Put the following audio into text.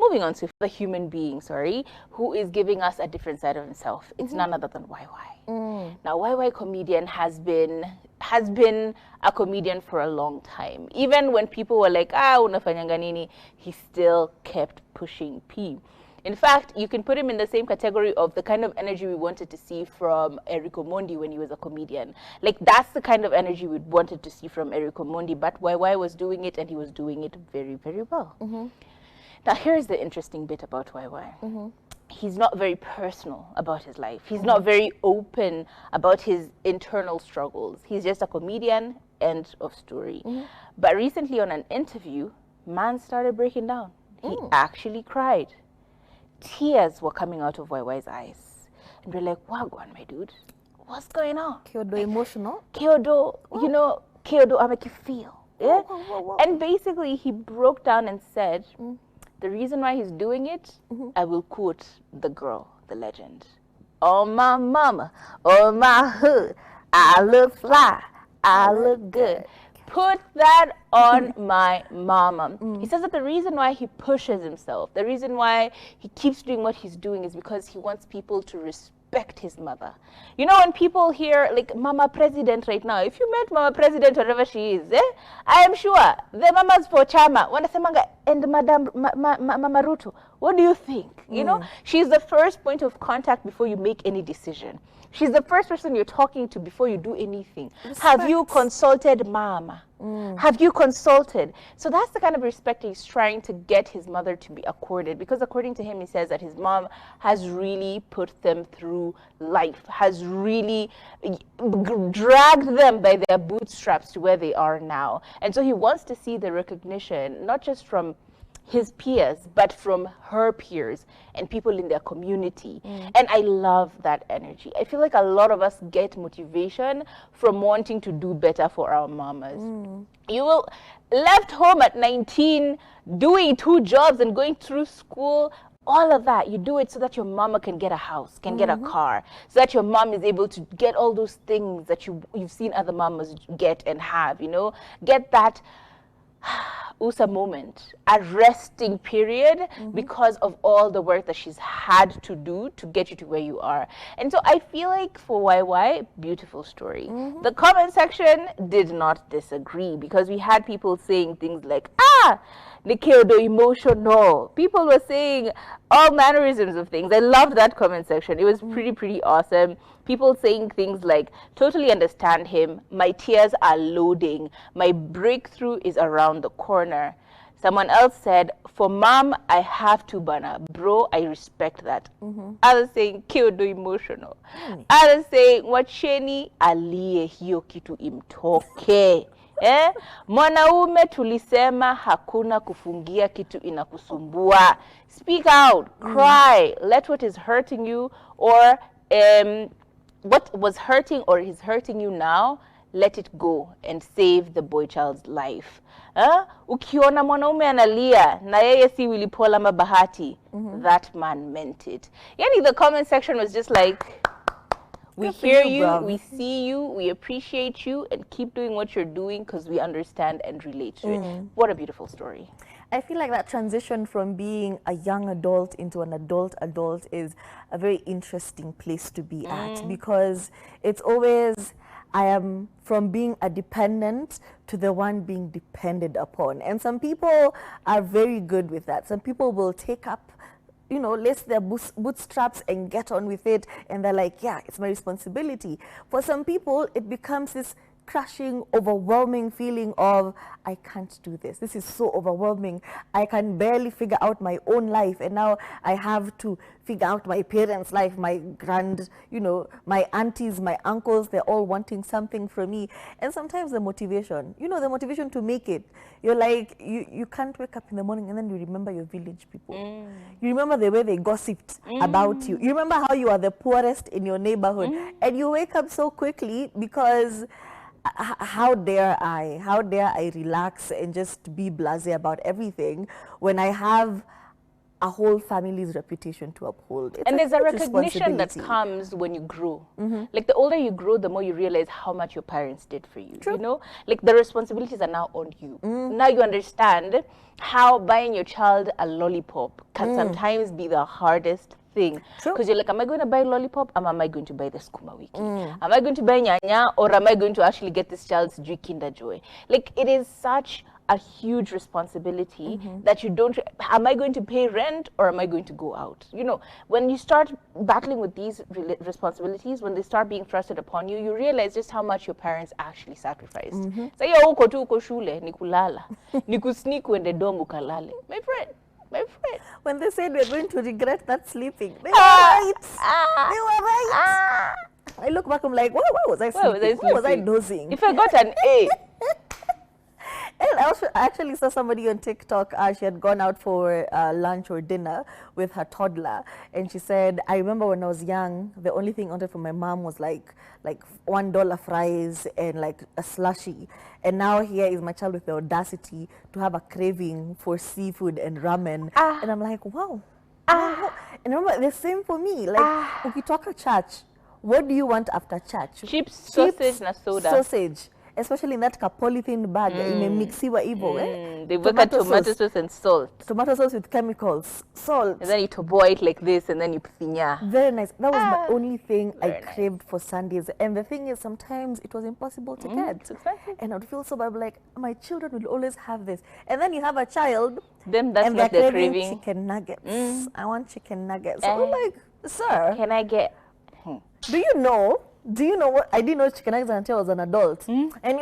moving on to the human being, who is giving us a different side of himself. It's none other than YY. Now, YY comedian has been a comedian for a long time. Even when people were like, unafanyanga nini, he still kept pushing P. In fact, you can put him in the same category of the kind of energy we wanted to see from Eric Omondi when he was a comedian. Like, that's the kind of energy we wanted to see from Eric Omondi, but YY was doing it, and he was doing it very, very well. Now, here's the interesting bit about YY. He's not very personal about his life. He's not very open about his internal struggles. He's just a comedian, end of story. But recently on an interview, man started breaking down. He actually cried. Tears were coming out of YY's eyes. And we're like, wagwan, my dude, what's going on? Kyodo emotional? Kyodo, Kyodo, I make you feel. Yeah? And basically, he broke down and said, the reason why he's doing it, I will quote the girl, the legend. Oh, my mama, oh, my hood, I look fly, I look good. Put that on my mama. He says that the reason why he pushes himself, the reason why he keeps doing what he's doing is because he wants people to respect his mother. You know, when people hear like Mama President right now, if you met Mama President, wherever she is, I am sure the mamas for Chama, and Madam Mama Ruto, what do you think? You know, she's the first point of contact before you make any decision. She's the first person you're talking to before you do anything. Respect. Have you consulted Mama? Have you consulted? So that's the kind of respect he's trying to get his mother to be accorded, because according to him, he says that his mom has really put them through life, has really dragged them by their bootstraps to where they are now. And so he wants to see the recognition, not just from his peers, but from her peers and people in their community. And I love that energy. I feel like a lot of us get motivation from wanting to do better for our mamas. You will left home at 19, doing 2 jobs and going through school, all of that. You do it so that your mama can get a house, can get a car, so that your mom is able to get all those things that you've seen other mamas get and have, you know, get that USA moment, a resting period because of all the work that she's had to do to get you to where you are. And so I feel like for YY, beautiful story. The comment section did not disagree, because we had people saying things like, Nikildo emotional. People were saying all mannerisms of things. I loved that comment section. It was pretty awesome. People saying things like, totally understand him. My tears are loading. My breakthrough is around the corner. Someone else said, for mom, I have to bana. Bro, I respect that. Others saying, Kildo emotional. Others saying, wacheni aliye hiyo kitu imtoke. Mwanaume tulisema hakuna kufungia kitu inakusumbua. Speak out, cry, let what is hurting you, or what was hurting or is hurting you now, let it go and save the boy child's life. Ukiona mwanaume analia na yeye si wilipola mabahati, that man meant it. Yani, the comment section was just like, we hear you, we see you, we appreciate you, and keep doing what you're doing because we understand and relate to it. What a beautiful story. I feel like that transition from being a young adult into an adult is a very interesting place to be at, because it's always, I am from being a dependent to the one being depended upon. And some people are very good with that. Some people will take up, you know, lace their bootstraps and get on with it, and they're like, yeah, it's my responsibility. For some people, it becomes this crushing, overwhelming feeling of, I can't do this. This is so overwhelming. I can barely figure out my own life, and now I have to figure out my parents' life, my my aunties, my uncles, they're all wanting something from me. And sometimes the motivation, the motivation to make it, you're like, you can't wake up in the morning and then you remember your village people. You remember the way they gossiped about you. You remember how you are the poorest in your neighborhood. And you wake up so quickly because how dare I relax and just be blasé about everything when I have a whole family's reputation to uphold. It's And there's a huge recognition that responsibility. comes when you grow. Like the older you grow, the more you realize how much your parents did for you. True. You know, like the responsibilities are now on you. Now you understand how buying your child a lollipop can sometimes be the hardest thing. True. Because you're like, am I going to buy lollipop? Or am I going to buy the skuma wiki? Am I going to buy nyanya? Or am I going to actually get this child's Kinder Joy? Like, it is such a huge responsibility that you don't, am I going to pay rent or am I going to go out? You know, when you start battling with these responsibilities, when they start being thrusted upon you, you realize just how much your parents actually sacrificed. Say, uko tu uko shule, ni kulala, ni kusneak uende dorm ukalale. My friend. When they said we're going to regret not sleeping, they were right. They were right. I look back, I'm like, why was I sleeping? Why was I dozing? If I got an A. And I actually saw somebody on TikTok, she had gone out for lunch or dinner with her toddler, and she said, I remember when I was young, the only thing I wanted from my mom was like $1 fries and like a slushie. And now here is my child with the audacity to have a craving for seafood and ramen. And I'm like, wow. Wow. And remember, the same for me. Like, if you talk at church, what do you want after church? Chips, sausage, na soda. Sausage. Especially in that polythene bag, imemixiwa hivyo, They work at tomato sauce and salt. Tomato sauce with chemicals, salt. And then you toboy it like this, and then you pinya. Very nice. That was my only thing I craved for Sundays. And the thing is, sometimes it was impossible to get. It's expensive. And I would feel so bad, like, my children will always have this. And then you have a child, Then that's and what they're they're craving craving. chicken nuggets. I want chicken nuggets. So I'm like, sir, Can I get? do you know what? I didn't know chicken nuggets until I was an adult. And